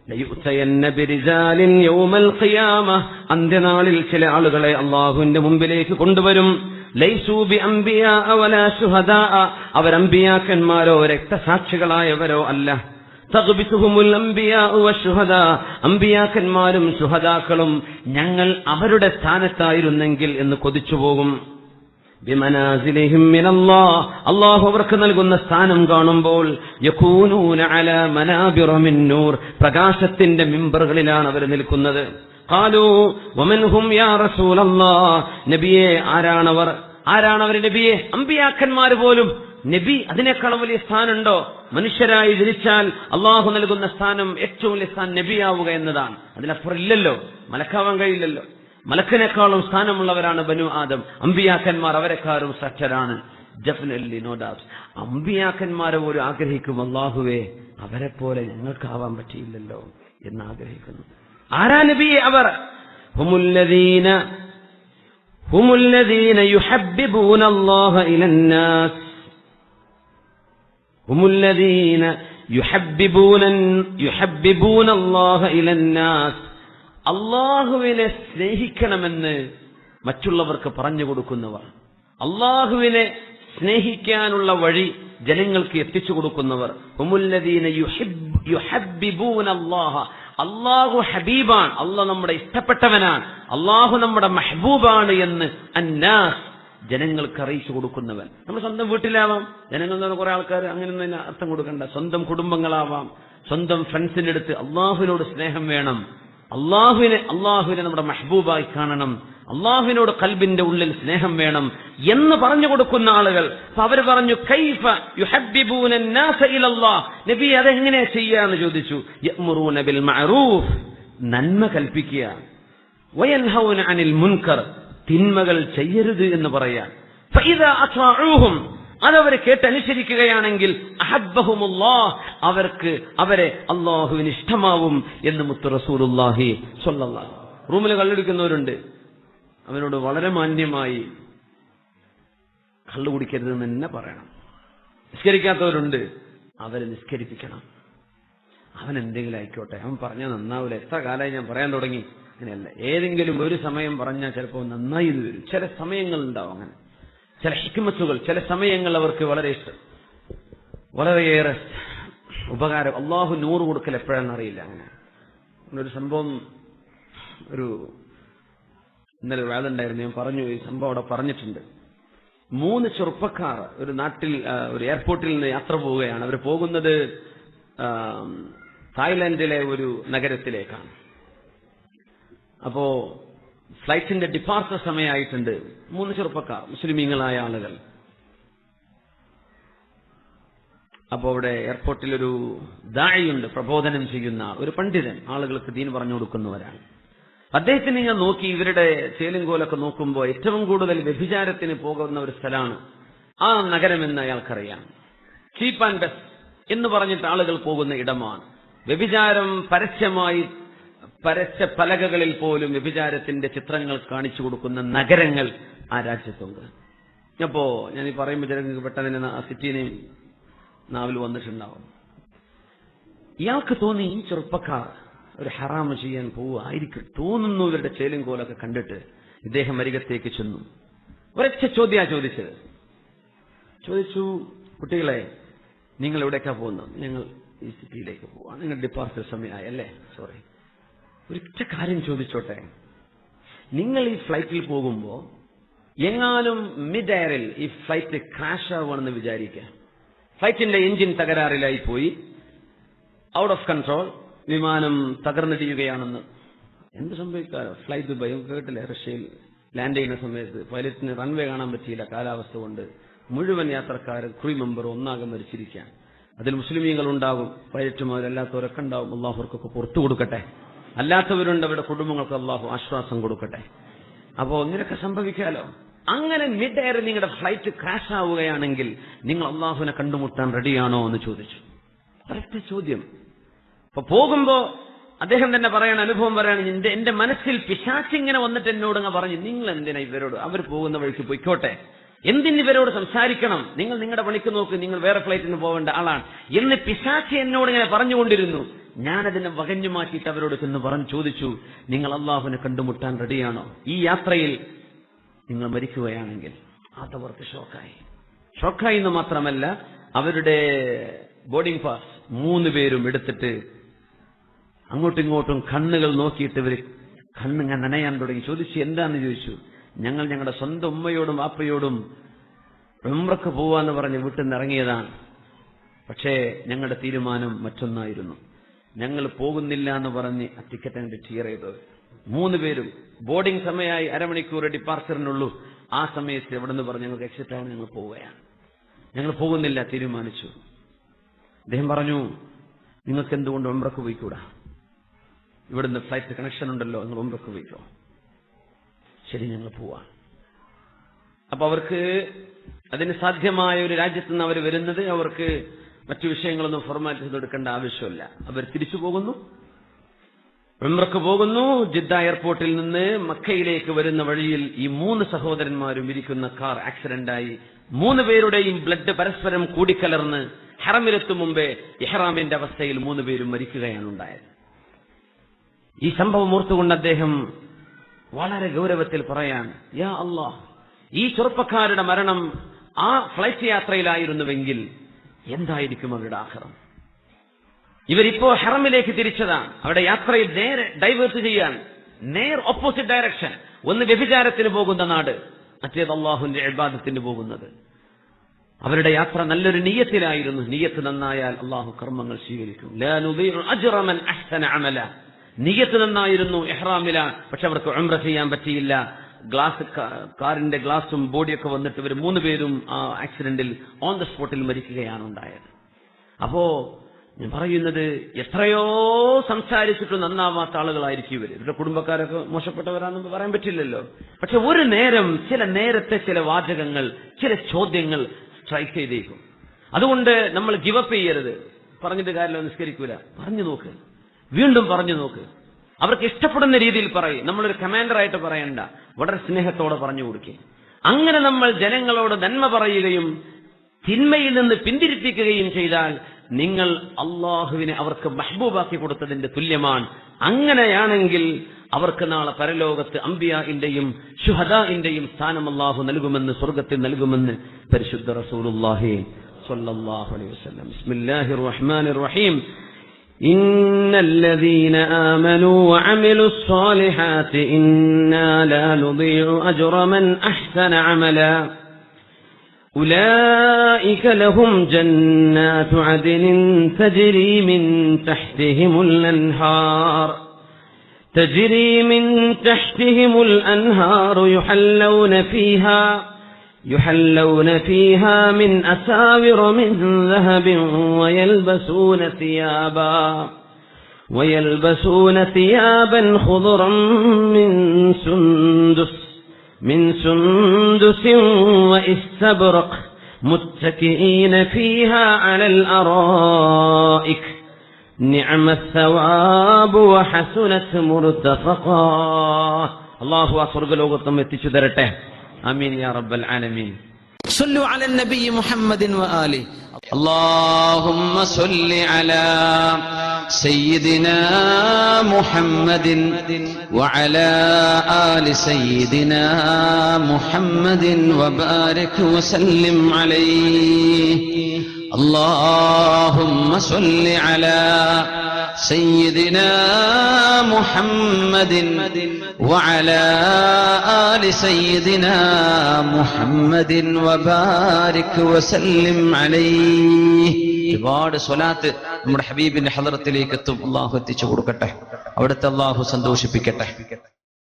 ലയുതയന്ന ബിരിജാലിൻ യൗമൽ ഖിയാമ, അന്ത്യനാളിൽ ചില ആളുകളെ അല്ലാഹുവിന്റെ മുമ്പിലേക്ക് കൊണ്ടുവരും. ലൈസൂ ബി അംബിയാ വലാ ശുഹദാ, അവർ അംബിയാക്കന്മാരോ രക്തസാക്ഷികളായവരോ അല്ല. തഗ്ബിതുഹുമുൽ അംബിയാ വശുഹദാ, അംബിയാക്കന്മാരും ശുഹദാക്കളും ഞങ്ങൾ അവരുടെ സ്ഥാനത്തായിരുന്നെങ്കിൽ എന്ന് കൊതിച്ചുപോകും. ബിമനാസിലിഹിം മിനല്ലാഹ്, അല്ലാഹു അവർക്ക് നൽകുന്ന സ്ഥാനം കാണുമ്പോൾ യകൂനൂന അലാ മനാബിറ മിൻ നൂർ, പ്രകാശത്തിന്റെ മിമ്പറുകളിലാണ് അവർ നിൽക്കുന്നത്. ഖാലൂ വമൻ ഹും യാ റസൂലല്ലാഹ്, നബിയേ ആരാണവർ നബിയെ? അമ്പിയാക്കന്മാർ പോലും. നബി അതിനേക്കാൾ വലിയ സ്ഥാനമുണ്ടോ? മനുഷ്യരായി ജനിച്ചാൽ അള്ളാഹു നൽകുന്ന സ്ഥാനം ഏറ്റവും വലിയ സ്ഥാനം നബിയാവുക എന്നതാണ്. അതിനപ്പുറം ഇല്ലല്ലോ, മലക്കാവാൻ കഴിയില്ലല്ലോ. മലക്കിനേക്കാളും സ്ഥാനമുള്ളവരാണ് ബനു ആദം. അമ്പിയാക്കന്മാർ അവരെക്കാളും ശ്രേഷ്ഠരാണ്. Definitely, no doubt. അമ്പിയാക്കന്മാരെ പോലും ആഗ്രഹിക്കും, അള്ളാഹുവേ അവരെ പോലെ ഞങ്ങൾക്കാവാൻ പറ്റിയില്ലല്ലോ എന്ന് ആഗ്രഹിക്കുന്നു. ആരാ നബിയെ അവർ? ഹുമുല്ലദീന യുഹബ്ബിബൂന അല്ലാഹ ഇലന്നാസ്, ഹുമുല്ലദീന യുഹബ്ബിബൂന അല്ലാഹ ഇലന്നാസ്, അള്ളാഹുവിനെ സ്നേഹിക്കണമെന്ന് മറ്റുള്ളവർക്ക് പറഞ്ഞു കൊടുക്കുന്നവർ, അള്ളാഹുവിനെ സ്നേഹിക്കാനുള്ള വഴി ജനങ്ങൾക്ക് എത്തിച്ചു കൊടുക്കുന്നവർ. ഹുമുല്ലദീന യുഹബ്ബിബൂന അല്ലാഹ, അള്ളാഹു ഹബീബാണ്, അള്ളാഹ് നമ്മുടെ ഇഷ്ടപ്പെട്ടവനാണ്, അള്ളാഹു നമ്മുടെ മെഹബൂബാണ് എന്ന് അന്നാസ്, ജനങ്ങൾക്ക് അറിയിച്ചു കൊടുക്കുന്നവൻ. നമ്മൾ സ്വന്തം വീട്ടിലാവാം, ജനങ്ങൾ കുറെ ആൾക്കാർ അങ്ങനെയൊന്നും അർത്ഥം കൊടുക്കണ്ട. സ്വന്തം കുടുംബങ്ങളാവാം, സ്വന്തം ഫ്രണ്ട്സിന്റെ അടുത്ത് അള്ളാഹുവിനോട് സ്നേഹം വേണം, അള്ളാഹുവിനെ നമ്മുടെ മെഹബൂബായി കാണണം, അള്ളാഹുവിനോട് ഖൽബിന്റെ ഉള്ളിൽ സ്നേഹം വേണം എന്ന് പറഞ്ഞു കൊടുക്കുന്ന ആളുകൾ. അവർ പറഞ്ഞു, കൈഫ യുഹബ്ബിബൂന അന്നാസ ഇലല്ലാഹ്, നബി അതെങ്ങനെ ചെയ്യാന്ന് ചോദിച്ചു. യഅ്മുറൂന ബിൽ മഅറൂഫ്, നന്മ കൽപ്പിക്കുക, വയൻഹൗന അനിൽ മുൻകർ, തിന്മകൾ ചെയ്യരുത് എന്ന് പറയാൻ. ഫഇദാ അത്വഊഹും, അതവരെ കേട്ടനുസരിക്കുകയാണെങ്കിൽ അഹബ്ബഹുമുല്ലാഹ്, അവരെ അള്ളാഹുവിന് ഇഷ്ടമാവും എന്ന് മുത്തു റസൂലുള്ളാഹി സ്വല്ലല്ലാഹു. റൂമിൽ കള്ളുടിക്കുന്നവരുണ്ട്, അവനോട് വളരെ മാന്യമായി കള്ളു കുടിക്കരുതെന്ന് തന്നെ പറയണം. നിസ്കരിക്കാത്തവരുണ്ട്, അവരെ നിസ്കരിപ്പിക്കണം. അവൻ എന്തെങ്കിലും ആയിക്കോട്ടെ, അവൻ പറഞ്ഞാൽ നന്നാവില്ല. എത്ര കാലമായി ഞാൻ പറയാൻ തുടങ്ങി. അങ്ങനെയല്ല, ഏതെങ്കിലും ഒരു സമയം പറഞ്ഞാൽ ചിലപ്പോൾ നന്നായി വരും. ചില സമയങ്ങളുണ്ടാവും അങ്ങനെ, ചില ഹിക്മത്തുകൾ, ചില സമയങ്ങൾ അവർക്ക് വളരെയേറെ ഉപകാരം. അള്ളാഹു നൂറ് കൊടുക്കൽ എപ്പോഴാണെന്ന് അറിയില്ല. അങ്ങനെ ഒരു സംഭവം, ഇന്നലെ വേദനുണ്ടായിരുന്നു, ഞാൻ പറഞ്ഞു, ഈ സംഭവം അവിടെ പറഞ്ഞിട്ടുണ്ട്. 3 ചെറുപ്പക്കാർ ഒരു നാട്ടിൽ, ഒരു എയർപോർട്ടിൽ നിന്ന് യാത്ര പോവുകയാണ്. അവർ പോകുന്നത് തായ്ലാന്റിലെ ഒരു നഗരത്തിലേക്കാണ്. അപ്പോ ഫ്ലൈറ്റിന്റെ ഡിപ്പാർച്ചർ സമയമായിട്ടുണ്ട്. 3 ചെറുപ്പക്കാർ, മുസ്ലിമീങ്ങളായ ആളുകൾ. അപ്പോ അവിടെ എയർപോർട്ടിൽ ഒരു ദാഇയുണ്ട്, പ്രബോധനം ചെയ്യുന്ന ഒരു പണ്ഡിതൻ, ആളുകൾക്ക് ദീൻ പറഞ്ഞു കൊടുക്കുന്നവരാണ്. അദ്ദേഹത്തിന് ഞാൻ നോക്കി, ഇവരുടെ ചേലുംകോലൊക്കെ നോക്കുമ്പോൾ ഏറ്റവും കൂടുതൽ വ്യഭിചാരത്തിന് പോകുന്ന ഒരു സ്ഥലമാണ് ആ നഗരമെന്ന് അയാൾക്കറിയാം. ചീപ്പ് ആൻഡ് ബെസ്റ്റ് എന്ന് പറഞ്ഞിട്ട് ആളുകൾ പോകുന്ന ഇടമാണ്. വ്യഭിചാരം പരസ്യ പലകകളിൽ പോലും വ്യഭിചാരത്തിന്റെ ചിത്രങ്ങൾ കാണിച്ചു കൊടുക്കുന്ന നഗരങ്ങൾ ആ രാജ്യത്തുണ്ട്. അപ്പോ ഞാൻ ഈ പറയുമ്പോൾ ജനങ്ങൾക്ക് പെട്ടെന്ന് ആ സിറ്റിനെ നാവിൽ വന്നിട്ടുണ്ടാവും. ഇയാൾക്ക് തോന്നി, ഈ ചെറുപ്പക്കാർ ഒരു ഹറാമ് ചെയ്യാൻ പോവുമായിരിക്കും തോന്നുന്നു. ഇവരുടെ ചേലും കോലൊക്കെ കണ്ടിട്ട് ഇദ്ദേഹം അരികത്തേക്ക് ചെന്നു. ഒരൊറ്റ ചോദ്യമാണ് ചോദിച്ചു, കുട്ടികളെ, നിങ്ങൾ എവിടേക്കാ പോകുന്നത്? ഞങ്ങൾ ഈ സിറ്റിയിലേക്ക് പോവാണ്. നിങ്ങൾ ഡിപ്പാർച്ചർ സമയമായി അല്ലേ? സോറി, ഒരൊറ്റ കാര്യം ചോദിച്ചോട്ടെ. നിങ്ങൾ ഈ ഫ്ലൈറ്റിൽ പോകുമ്പോൾ എങ്ങാനും മിഡ് എയറിൽ ഈ ഫ്ലൈറ്റ് ക്രാഷ് ആവുകയാണെന്ന് വിചാരിക്കുക. ഫ്ലൈറ്റിന്റെ എഞ്ചിൻ തകരാറിലായി പോയി, ഔട്ട് ഓഫ് കൺട്രോൾ, വിമാനം തകർന്നിടിയുകയാണെന്ന്. എന്ത് സംഭവിക്കാറ്? ഫ്ലൈറ്റ് ഭയം കേട്ടില്ല. റഷ്യയിൽ ലാൻഡ് ചെയ്യുന്ന സമയത്ത് പൈലറ്റിന് റൺവേ കാണാൻ പറ്റിയില്ല, കാലാവസ്ഥ കൊണ്ട്. മുഴുവൻ യാത്രക്കാർ, ക്രൂ മെമ്പർ ഒന്നാകെ മരിച്ചിരിക്കാൻ. അതിൽ മുസ്ലിമീങ്ങൾ ഉണ്ടാകും, പൈലറ്റുമാരല്ലാത്തവരൊക്കെ ഉണ്ടാവും. അള്ളാഹു അവർക്കൊക്കെ പുറത്തു കൊടുക്കട്ടെ. അല്ലാത്തവരുണ്ട്, അവരുടെ കുടുംബങ്ങൾക്ക് അള്ളാഹു ആശ്വാസം കൊടുക്കട്ടെ. അപ്പോ ഇങ്ങനെയൊക്കെ സംഭവിക്കാലോ. അങ്ങനെ മിഡ് എയർ നിങ്ങളുടെ ഫ്ലൈറ്റ് ക്രാഷ് ആവുകയാണെങ്കിൽ നിങ്ങൾ അള്ളാഹുവിനെ കണ്ടുമുട്ടാൻ റെഡിയാണോ എന്ന് ചോദിച്ചു. കറക്റ്റ് ചോദ്യം. അപ്പൊ പോകുമ്പോ അദ്ദേഹം തന്നെ പറയണ അനുഭവം പറയാണ്, എന്റെ മനസ്സിൽ പിശാചിങ്ങനെ വന്നിട്ട് എന്നോട് പറഞ്ഞു, നിങ്ങൾ എന്തിനാ ഇവരോട്, അവർ പോകുന്ന വഴിക്ക് പൊയ്ക്കോട്ടെ, എന്തിനിവരോട് സംസാരിക്കണം, നിങ്ങൾ നിങ്ങളുടെ പണിക്ക് നോക്ക്, നിങ്ങൾ വേറെ ഫ്ലൈറ്റിന് പോകേണ്ട ആളാണ് എന്ന് പിശാചി എന്നോട് ഇങ്ങനെ പറഞ്ഞുകൊണ്ടിരുന്നു. ഞാനതിനെ വകഞ്ഞു മാറ്റിയിട്ട് അവരോട് ചെന്ന് പറഞ്ഞു ചോദിച്ചു, നിങ്ങൾ അള്ളാഹുവിനെ കണ്ടുമുട്ടാൻ റെഡിയാണോ? ഈ യാത്രയിൽ നിങ്ങൾ മരിക്കുകയാണെങ്കിൽ. അതവർക്ക് ഷോക്കായി എന്ന് മാത്രമല്ല, അവരുടെ ബോർഡിംഗ് പാസ് 3 പേരും എടുത്തിട്ട് അങ്ങോട്ടും ഇങ്ങോട്ടും കണ്ണുകൾ നോക്കിയിട്ട് ഇവർ കണ്ണിങ്ങനെ നനയാൻ തുടങ്ങി. ചോദിച്ചു, എന്താന്ന് ചോദിച്ചു. ഞങ്ങൾ ഞങ്ങളുടെ സ്വന്തം ഉമ്മയോടും വാപ്പയോടും ഉംറക്ക് പോവാന്ന് പറഞ്ഞ് വീട്ടിൽ നിന്ന് ഇറങ്ങിയതാണ്. പക്ഷേ ഞങ്ങളുടെ തീരുമാനം മറ്റൊന്നായിരുന്നു. ഞങ്ങൾ പോകുന്നില്ല എന്ന് പറഞ്ഞ് ആ ടിക്കറ്റ് അങ്ങോട്ട് ക്ലിയർ ചെയ്തത്. 3 പേരും ബോർഡിംഗ് സമയമായി അരമണിക്കൂർ ഡിപ്പാർച്ചറിനുള്ളൂ. ആ സമയത്ത് എവിടെ നിന്ന് പറഞ്ഞു ഞങ്ങൾക്ക് എക്സിറ്റ് ആണ്, ഞങ്ങൾ പോവുകയാണ്, ഞങ്ങൾ പോകുന്നില്ല തീരുമാനിച്ചു. അദ്ദേഹം പറഞ്ഞു, നിങ്ങൾക്ക് എന്തുകൊണ്ട് ഉംറക്ക് പോയിക്കൂടാ? ഇവിടുന്ന് ഫ്ലൈറ്റ് കണക്ഷൻ ഉണ്ടല്ലോ, നിങ്ങൾ ഉംറക്ക് പോയിക്കോ. ശരി, ഞങ്ങൾ പോവാം. അപ്പൊ അവർക്ക് അതിന് സാധ്യമായ ഒരു രാജ്യത്ത് നിന്ന് അവർ വരുന്നത്, അവർക്ക് മറ്റു വിഷയങ്ങളൊന്നും ഫോർമാറ്റ് ചെയ്തെടുക്കേണ്ട ആവശ്യമില്ല. അവർ തിരിച്ചു പോകുന്നു, ഉംറക്ക് പോകുന്നു. ജിദ്ദ എയർപോർട്ടിൽ നിന്ന് മക്കയിലേക്ക് വരുന്ന വഴിയിൽ ഈ 3 സഹോദരന്മാരും ഇരിക്കുന്ന കാർ ആക്സിഡന്റായി. 3 പേരുടെയും ബ്ലഡ് പരസ്പരം കൂടിക്കലർന്ന് ഹറമിലെത്തും മുമ്പേ ഇഹ്റാമിന്റെ അവസ്ഥയിൽ 3 പേരും മരിക്കുകയാണ് ഉണ്ടായത്. ഈ സംഭവം ഓർത്തുകൊണ്ട് അദ്ദേഹം വളരെ ഗൗരവത്തിൽ പറയാണ്, യാ അല്ലാഹ്, ഈ ചെറുപ്പക്കാരുടെ മരണം ആ ഫ്ലൈറ്റ് യാത്രയിലായിരുന്നുവെങ്കിൽ എന്തായിരിക്കും അവരുടെ ആഖിറം? ഇവരിപ്പോ ഹറമിലേക്ക് തിരിച്ചതാണ്. അവരുടെ യാത്രയിൽ നേരെ ഡൈവേർട്ട് ചെയ്യാൻ, നേർ ഓപ്പോസിറ്റ് ഡയറക്ഷൻ. ഒന്ന് വ്യഭിചാരത്തിന് പോകുന്ന നാട്, മറ്റേത് അള്ളാഹുവിന്റെ ഇബാദത്തിന് പോകുന്നത്. അവരുടെ യാത്ര നല്ലൊരു നിയ്യത്തിലായിരുന്നു. നിയ്യത്ത് നന്നായാൽ അള്ളാഹു കർമ്മങ്ങൾ സ്വീകരിക്കും. ലാ നുദീഉ അജ്റ മൻ അഹ്സന അമല. നിയ്യത്ത് നന്നായിരുന്നു, ഇഹ്റാമിലാണ്, പക്ഷെ അവർക്ക് ഉംറ ചെയ്യാൻ പറ്റിയില്ല. കാറിന്റെ ഗ്ലാസും ബോഡിയൊക്കെ വന്നിട്ട് ഇവർ 3 പേരും ആ ആക്സിഡന്റിൽ ഓൺ ദ സ്പോട്ടിൽ മരിക്കുകയാണ് ഉണ്ടായത്. അപ്പോ ഞാൻ പറയുന്നത്, എത്രയോ സംസാരിച്ചിട്ട് നന്നാവാത്ത ആളുകളായിരിക്കും ഇവർ. ഇവരുടെ കുടുംബക്കാരൊക്കെ മോശപ്പെട്ടവരാണെന്ന് പറയാൻ പറ്റില്ലല്ലോ. പക്ഷെ ഒരു നേരം നേരത്തെ ചില വാചകങ്ങൾ, ചില ചോദ്യങ്ങൾ സ്ട്രൈക്ക് ചെയ്തേക്കും. അതുകൊണ്ട് നമ്മൾ ഗിവപ്പ് ചെയ്യരുത്. പറഞ്ഞിട്ട് കാര്യമല്ലോ, നിസ്കരിക്കൂല, പറഞ്ഞു നോക്ക്, വീണ്ടും പറഞ്ഞു നോക്ക്. അവർക്ക് ഇഷ്ടപ്പെടുന്ന രീതിയിൽ പറയും. നമ്മളൊരു കമാൻഡറായിട്ട് പറയണ്ട, വളരെ സ്നേഹത്തോടെ പറഞ്ഞു കൊടുക്കുക. അങ്ങനെ നമ്മൾ ജനങ്ങളോട് നന്മ പറയുകയും തിന്മയിൽ നിന്ന് പിന്തിരിപ്പിക്കുകയും ചെയ്താൽ നിങ്ങൾ അള്ളാഹുവിനെ അവർക്ക് മഹ്ബൂബാക്കി കൊടുത്തതിന്റെ തുല്യമാണ്. അങ്ങനെയാണെങ്കിൽ അവർക്ക് നാളെ പരലോകത്ത് അംബിയാഇന്റെയും ശുഹദാഇന്റെയും സ്ഥാനം അള്ളാഹു നൽകുമെന്ന്, സ്വർഗത്തിൽ നൽകുമെന്ന് പരിശുദ്ധ റസൂലുള്ളാഹി സ്വല്ലല്ലാഹു അലൈഹി വസല്ലം. ബിസ്മില്ലാഹിർ റഹ്മാനിർ റഹീം. إن الذين آمنوا وعملوا الصالحات إنا لا نضيع أجر من أحسن عملا أولئك لهم جنات عدن تجري من تحتهم الأنهار يحلون فيها من أساور من ذهب ويلبسون ثيابا خضرا من سندس واستبرق متكئين فيها على الأرائك نعم الثواب وحسنت مرتفقا. الله أكبر. ലോകത്തും എത്തിച്ചു തരട്ടെ. آمين يا رب العالمين. صلوا على النبي محمد وآله. اللهم صل على سيدنا محمد وعلى آل سيدنا محمد وبارك وسلم عليه. اللهم صل على سيدنا محمد وعلى آل سيدنا محمد وبارك وسلم عليه. ഒരുപാട് സ്വലാത്ത് നമ്മുടെ ഹബീബിന്റെ ഹളറത്തിലേക്ക് എത്തും. അള്ളാഹു എത്തിച്ചു കൊടുക്കട്ടെ, അവിടുത്തെ അള്ളാഹു സന്തോഷിപ്പിക്കട്ടെ.